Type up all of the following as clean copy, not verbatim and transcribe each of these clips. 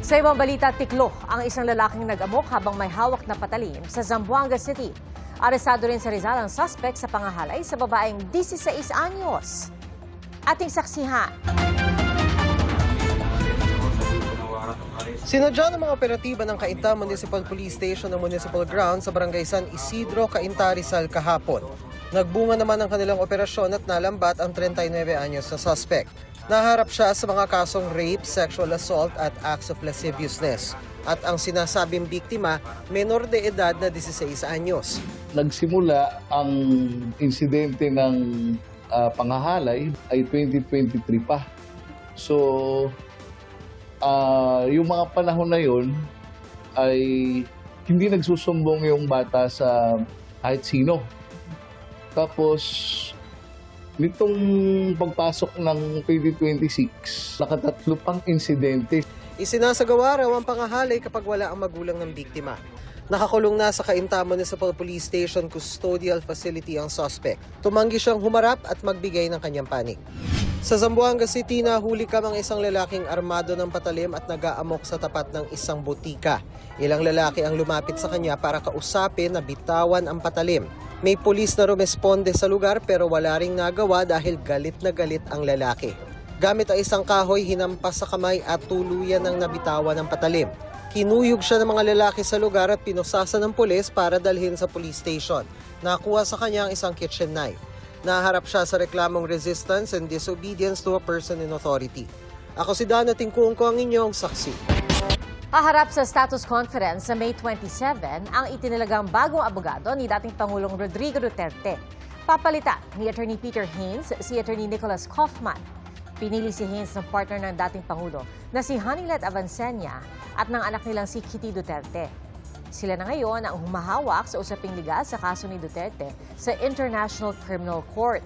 Sa ibang balita, tiklo ang isang lalaking nag-amok habang may hawak na patalim sa Zamboanga City. Arestado rin sa Rizal ang suspect sa pangahalay sa babaeng 16 anyos. Ating saksihan. Sinadya ng mga operatiba ng Cainta Municipal Police Station ng Municipal Ground sa Barangay San Isidro, Cainta, Rizal kahapon. Nagbunga naman ang kanilang operasyon at nalambat ang 39 anyos na suspect. Naharap siya sa mga kasong rape, sexual assault at acts of lasciviousness. At ang sinasabing biktima, menor de edad na 16 anyos. Nagsimula ang insidente ng pangahalay ay 2023 pa. So, yung mga panahon na yun ay hindi nagsusumbong yung bata sa kahit sino. Tapos, nitong pagpasok ng 2026, nakatatlo pang insidente. Isinasagawa raw ang pangahalay kapag wala ang magulang ng biktima. Nakakulong na sa Cainta Municipal Police Station Custodial Facility ang suspect. Tumanggi siyang humarap at magbigay ng kanyang panig. Sa Zamboanga City, nahuli ang isang lalaking armado ng patalim at nag-aamok sa tapat ng isang butika. Ilang lalaki ang lumapit sa kanya para kausapin na bitawan ang patalim. May pulis na rumesponde sa lugar pero wala ring nagawa dahil galit na galit ang lalaki. Gamit ang isang kahoy, hinampas sa kamay at tuluyan ng nabitawan ng patalim. Kinuyog siya ng mga lalaki sa lugar at pinusasan ng pulis para dalhin sa police station. Nakuha sa kanya ang isang kitchen knife. Naharap siya sa reklamong resistance and disobedience to a person in authority. Ako si Dano Tingkungko, ang inyong saksi. Haharap sa status conference sa May 27 ang itinilagang bagong abogado ni dating Pangulong Rodrigo Duterte. Papalitan ni Attorney Peter Haynes si Attorney Nicholas Kaufman. Pinili si Haynes ng partner ng dating Pangulo na si Hanilet Avancenia at ng anak nilang si Kitty Duterte. Sila na ngayon ang humahawak sa usaping ligal sa kaso ni Duterte sa International Criminal Court.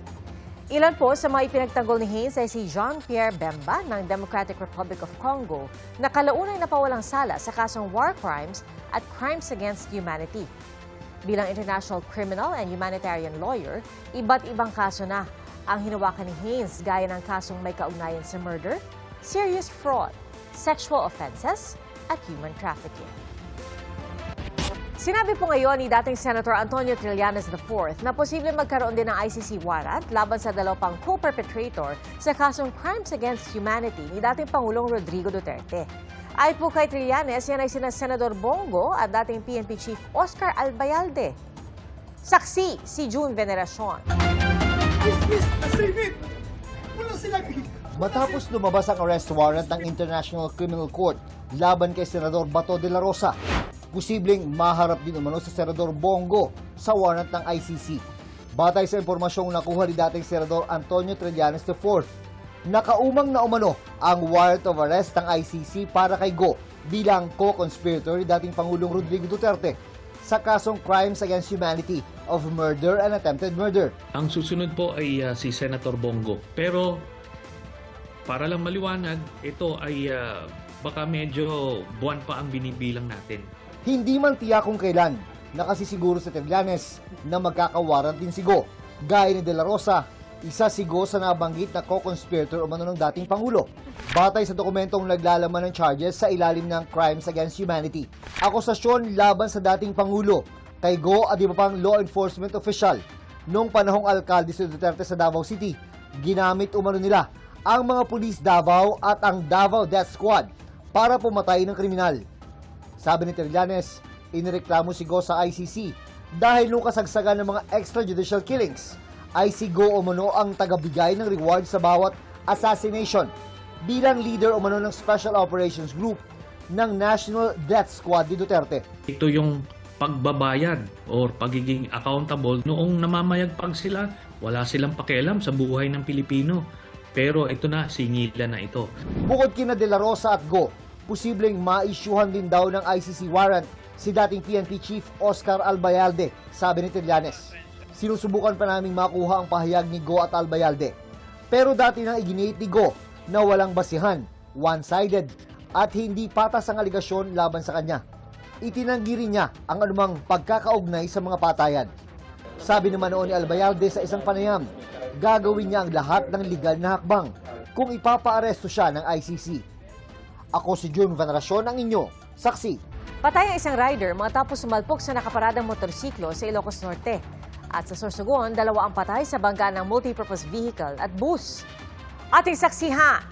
Ilan po sa mga ipinagtanggol ni Haynes ay si Jean-Pierre Bemba ng Democratic Republic of Congo na kalaunay napawalang sala sa kasong war crimes at crimes against humanity. Bilang international criminal and humanitarian lawyer, iba't ibang kaso na ang hinawakan ni Haynes gaya ng kasong may kaugnayan sa murder, serious fraud, sexual offenses at human trafficking. Sinabi po ngayon ni dating Senator Antonio Trillanes IV na posibleng magkaroon din ng ICC warrant laban sa dalawang co-perpetrator sa kasong crimes against humanity ni dating Pangulong Rodrigo Duterte. Ay po kay Trillanes, yan ay sina Senador Bongo at dating PNP Chief Oscar Albayalde. Saksi si June Veneracion. Matapos lumabas ang arrest warrant ng International Criminal Court laban kay Senador Bato de la Rosa, posibleng maharap din umano sa Senador Bongo sa warrant ng ICC. Batay sa impormasyong nakuha ni dating Senador Antonio Trillanes IV, nakaumang na umano ang warrant of arrest ng ICC para kay Go bilang co-conspirator ni dating Pangulong Rodrigo Duterte sa kasong crimes against humanity of murder and attempted murder. Ang susunod po ay si Senator Bongo. Pero para lang maliwanag, ito ay baka medyo buwan pa ang binibilang natin. Hindi man tiyak kung kailan, nakasisiguro sa Trillanes na magkakawarrant din si Go. Gaya ni De La Rosa, isa si Go sa nabanggit na co-conspirator umano ng dating Pangulo. Batay sa dokumentong naglalaman ng charges sa ilalim ng crimes against humanity. Akusasyon laban sa dating Pangulo kay Go at iba pang law enforcement official. Noong panahong alkalde si Duterte sa Davao City, ginamit umano nila ang mga pulis Davao at ang Davao Death Squad para pumatay ng kriminal. Sabi ni Trillanes, inireklamo si Go sa ICC dahil nung kasagsagan ng mga extrajudicial killings ay si Go umano ang tagabigay ng reward sa bawat assassination bilang leader umano ng Special Operations Group ng National Death Squad ni Duterte. Ito yung pagbabayad or pagiging accountable. Noong namamayagpag sila, wala silang pakialam sa buhay ng Pilipino. Pero ito na, singilan na ito. Bukod kina De La Rosa at Go, posibleng ma-issuehan din daw ng ICC warrant si dating PNP Chief Oscar Albayalde, sabi ni Trillanes. Sinusubukan pa naming makuha ang pahayag ni Go at Albayalde. Pero dati nang iginit ni Go na walang basihan, one-sided, at hindi patas ang aligasyon laban sa kanya. Itinanggi rin niya ang anumang pagkakaugnay sa mga patayan. Sabi naman noon ni Albayalde sa isang panayam, gagawin niya ang lahat ng legal na hakbang kung ipapaaresto siya ng ICC. Ako si June Veneracion, ang inyo, saksi. Patay ang isang rider matapos sumalpok sa nakaparadang motorsiklo sa Ilocos Norte. At sa Sorsogon, 2 ang patay sa bangga ng multipurpose vehicle at bus. Ating saksihan!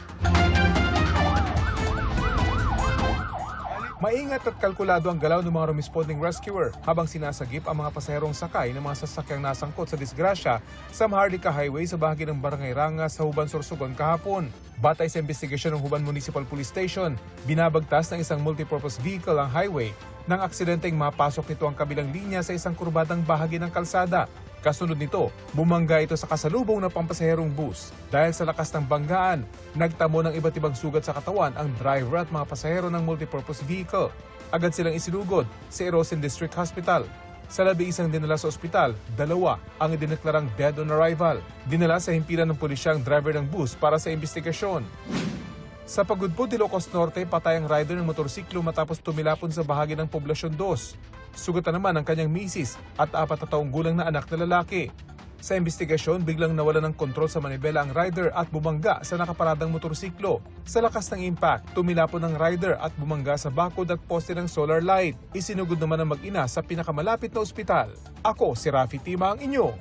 Maingat at kalkulado ang galaw ng mga responding rescuer habang sinasagip ang mga pasaherong sakay ng mga sasakyang nasangkot sa disgrasya sa Maharlika Highway sa bahagi ng Barangay Ranga sa Huban, Sorsogon kahapon. Batay sa investigasyon ng Huban Municipal Police Station, binabagtas ng isang multipurpose vehicle ang highway nang aksidenteng mapasok nito ang kabilang linya sa isang kurbadang bahagi ng kalsada. Kasunod nito, bumangga ito sa kasalubong na pampasaherong bus. Dahil sa lakas ng banggaan, nagtamo ng iba't ibang sugat sa katawan ang driver at mga pasahero ng multipurpose vehicle. Agad silang isinugod sa Erosin District Hospital. Sa 11 dinala sa ospital, 2 ang idineklarang dead on arrival. Dinala sa himpilan ng pulisya ang driver ng bus para sa investigasyon. Sa Pagudpud, Ilocos Norte, patay ang rider ng motorsiklo matapos tumilapon sa bahagi ng Poblasyon 2. Sugatan naman ang kanyang misis at 4 na taong gulang na anak na lalaki. Sa investigasyon, biglang nawala ng kontrol sa manibela ang rider at bumangga sa nakaparadang motorsiklo. Sa lakas ng impact, tumilapon ang rider at bumangga sa bakod at poste ng solar light. Isinugod naman ang mag-ina sa pinakamalapit na ospital. Ako si Rafi Tima, ang inyo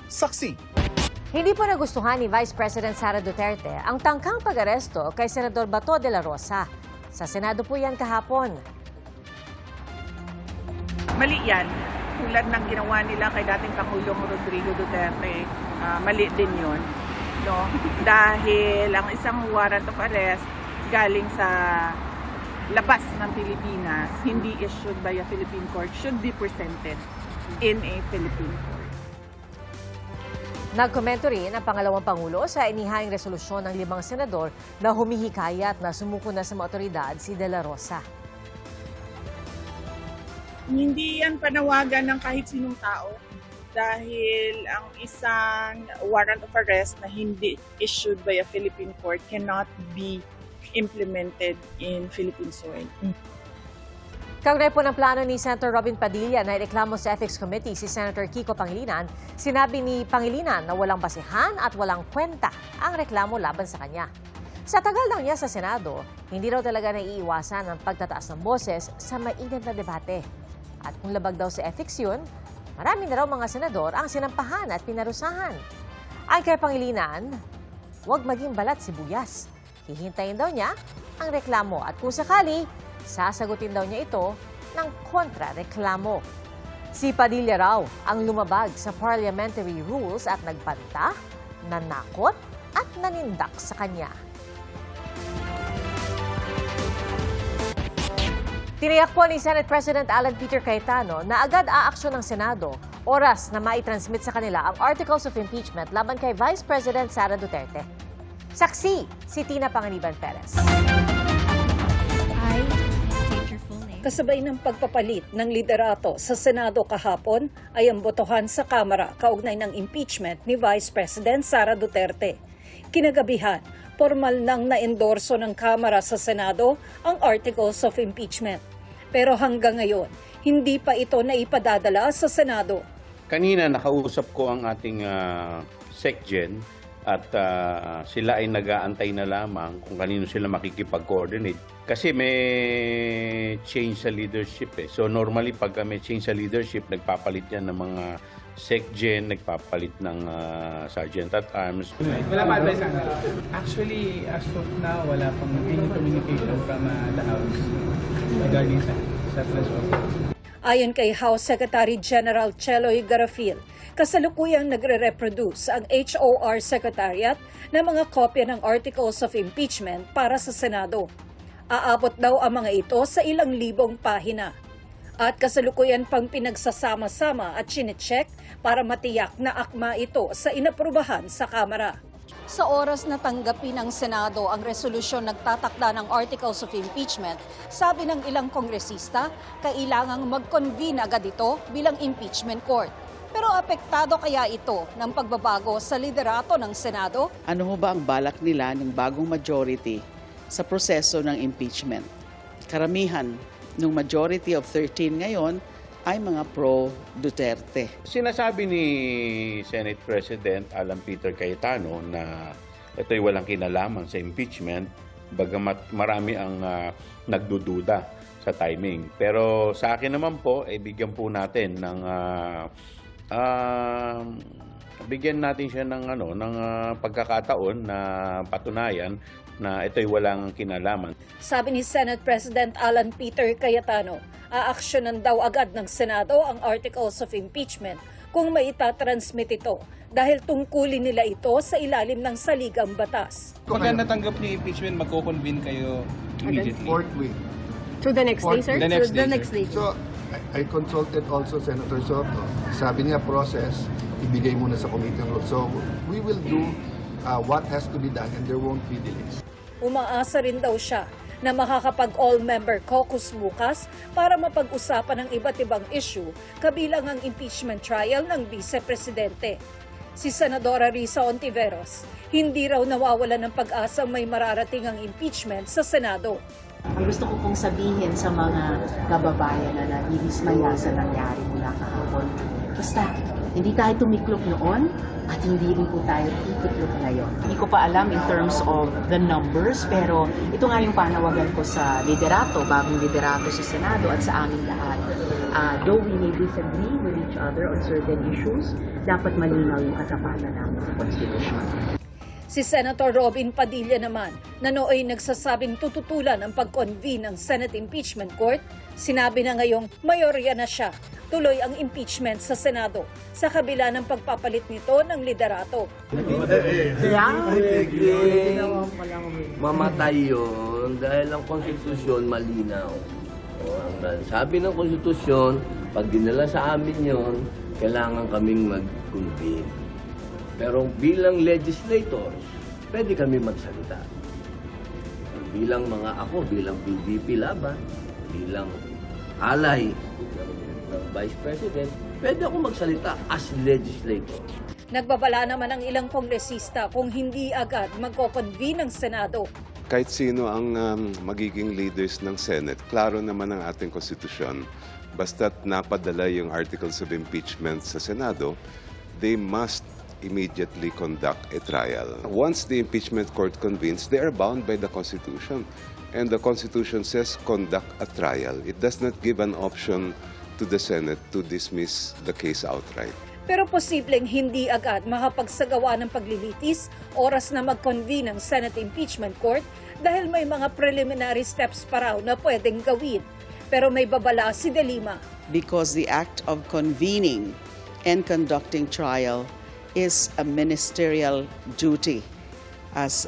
saksi. Hindi pa nagustuhan ni Vice President Sara Duterte ang tangkang pag-aresto kay Senador Bato de la Rosa. Sa Senado po yan kahapon. Mali yan. Tulad ng ginawa nila kay dating Pangulong Rodrigo Duterte, mali din yun. No? Dahil ang isang warrant of arrest galing sa labas ng Pilipinas, hindi issued by a Philippine court, should be presented in a Philippine court. Nagkomento rin ang pangalawang Pangulo sa inihayang resolusyon ng 5 senador na humihikayat na sumuko na sa mga otoridad si De La Rosa. Hindi yan panawagan ng kahit sinong tao dahil ang isang warrant of arrest na hindi issued by a Philippine court cannot be implemented in Philippine soil. Kaugnay po ng plano ni Senator Robin Padilla na ireklamo sa Ethics Committee si Senator Kiko Pangilinan, sinabi ni Pangilinan na walang basihan at walang kwenta ang reklamo laban sa kanya. Sa tagal daw niya sa Senado, hindi raw talaga naiiwasan ang pagtataas ng boses sa mainit na debate. At kung labag daw sa ethics yun, marami na raw mga senador ang sinampahan at pinarusahan. Ang kay Pangilinan, huwag maging balat sibuyas. Hihintayin daw niya ang reklamo at kung sakali, sasagutin daw niya ito ng kontra-reklamo. Si Padilla raw ang lumabag sa parliamentary rules at nagbanta, nanakot at nanindak sa kanya. Tiniyak po ni Senate President Alan Peter Cayetano na agad aaksyon ng Senado oras na maitransmit sa kanila ang Articles of Impeachment laban kay Vice President Sara Duterte. Saksi, si Tina Panganiban Perez. Kasabay ng pagpapalit ng liderato sa Senado kahapon ay ang botohan sa Kamara kaugnay ng impeachment ni Vice President Sara Duterte. Kinagabihan, formal nang naendorso ng Kamara sa Senado ang Articles of Impeachment. Pero hanggang ngayon, hindi pa ito naipadadala sa Senado. Kanina nakausap ko ang ating SecGen at sila ay nag-aantay na lamang kung kanino sila makikipag-coordinate. Kasi may change sa leadership eh. So normally pag may change sa leadership, nagpapalit yan ng mga SecGen, nagpapalit ng Sergeant at Arms. Wala pa advice na. Actually, as of now, wala pang any communication from the House regarding sa transfer. Ayon kay House Secretary General Cheloy Garafil, kasalukuyang nagre-reproduce ang HOR Secretariat ng mga kopya ng Articles of Impeachment para sa Senado. Aabot daw ang mga ito sa ilang libong pahina. At kasalukuyan pang pinagsasama-sama at chinecheck para matiyak na akma ito sa inaprubahan sa Kamara. Sa oras na tanggapin ng Senado ang resolusyon nagtatakda ng Articles of Impeachment, sabi ng ilang kongresista, kailangang mag-convene agad ito bilang impeachment court. Pero apektado kaya ito ng pagbabago sa liderato ng Senado? Ano ho ba ang balak nila ng bagong majority sa proseso ng impeachment? Karamihan ng majority of 13 ngayon ay mga pro-Duterte. Sinasabi ni Senate President Alan Peter Cayetano na ito'y walang kinalaman sa impeachment bagamat marami ang nagdududa sa timing. Pero sa akin naman po, bigyan po natin ng bigyan natin siya ng pagkakataon na patunayan na ito'y walang kinalaman. Sabi ni Senate President Alan Peter Cayetano, aaksyonan daw agad ng Senado ang articles of impeachment kung maitatransmit ito dahil tungkulin nila ito sa ilalim ng saligang batas. Pagka natanggap niyo yung impeachment, magko-convene kayo immediately. Forthwith. So the next day, sir? The next day, sir. So, I consulted also Senator Soto. Sabi niya, process, ibigay muna sa Committee on Rules. So, we will do what has to be done and there won't be delays. Umaasa rin daw siya na makakapag all-member caucus bukas para mapag-usapan ng iba't ibang issue kabilang ang impeachment trial ng Vice Presidente. Si Senadora Risa Ontiveros, hindi raw nawawalan ng pag-asang may mararating ang impeachment sa Senado. Ang gusto ko pong sabihin sa mga kababayan na nagdidismaya sa nangyari mula kahapon, basta hindi tayo tumiklop noon at hindi rin po tayo titiklop ngayon. Hindi ko pa alam in terms of the numbers, pero ito nga yung panawagan ko sa liderato, bagong liderato sa Senado at sa aming lahat. Though we may disagree with each other on certain issues, dapat malinaw yung katapatan namin sa Constitution. Si Senator Robin Padilla naman, na nooy nagsasabing tututulan ang pag-convene ng Senate Impeachment Court, sinabi na ngayong mayorya na siya. Tuloy ang impeachment sa Senado sa kabila ng pagpapalit nito ng liderato. Mamatay yun dahil ang konstitusyon malinaw. Ang sabi ng konstitusyon, pag dinala sa amin yun, kailangan kaming mag-convene. Pero bilang legislators, pwede kami magsalita. Bilang bilang PDP laban, bilang alay ng Vice President, pwede ako magsalita as legislator. Nagbabala naman ang ilang kongresista kung hindi agad magko-convene ng Senado. Kahit sino ang magiging leaders ng Senate, klaro naman ang ating konstitusyon. Basta't napadala yung articles of impeachment sa Senado, they must immediately conduct a trial. Once the impeachment court convenes, they are bound by the Constitution. And the Constitution says conduct a trial. It does not give an option to the Senate to dismiss the case outright. Pero posibleng hindi agad makapagsagawa ng paglilitis oras na mag-convene ang Senate Impeachment Court dahil may mga preliminary steps pa raw na pwedeng gawin. Pero may babala si De Lima. Because the act of convening and conducting trial is a ministerial duty as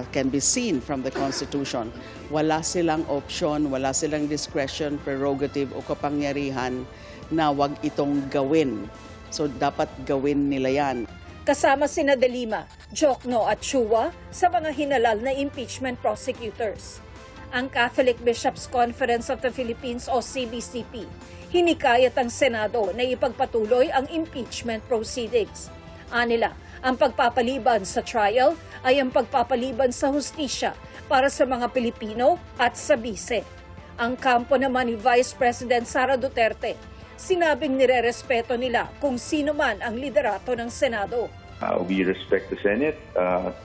can be seen from the Constitution. Wala silang option, wala silang discretion, prerogative o kapangyarihan na wag itong gawin. So dapat gawin nila yan. Kasama sina De Lima, Jokno at Chua sa mga hinalal na impeachment prosecutors. Ang Catholic Bishops' Conference of the Philippines o CBCP, hinikayat ang Senado na ipagpatuloy ang impeachment proceedings. Anila, ang pagpapaliban sa trial ay ang pagpapaliban sa hustisya para sa mga Pilipino at sa bise. Ang kampo naman ni Vice President Sara Duterte, sinabing nirerespeto nila kung sino man ang liderato ng Senado. We respect the Senate,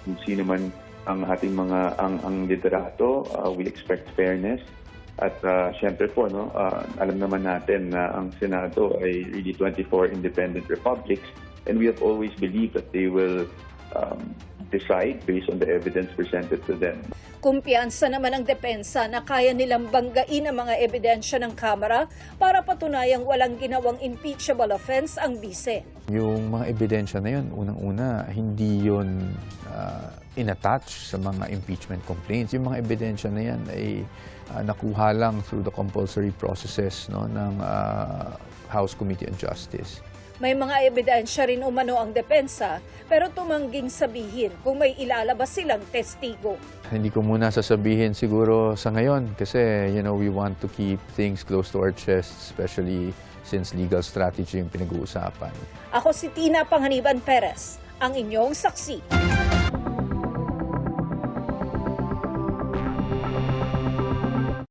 kung sino man ang ating ang liderato, we expect fairness. At syempre po, alam naman natin na ang Senado ay really 24 independent republics and we have always believed that they will decide based on the evidence presented to them. Kumpiyansa naman ang depensa na kaya nilang banggain ang mga ebidensya ng Kamara para patunayang walang ginawang impeachable offense ang bise. Yung mga ebidensya na yun, unang-una, hindi yun in-attach sa mga impeachment complaints. Yung mga ebidensya na yan ay nakuha lang through the compulsory processes ng House Committee on Justice. May mga ebidensya rin umano ang depensa pero tumangging sabihin kung may ilalabas silang testigo. Hindi ko muna sasabihin siguro sa ngayon kasi we want to keep things close to our chest, especially since legal strategy yung pinag-uusapan. Ako si Tina Panganiban Perez, ang inyong saksi.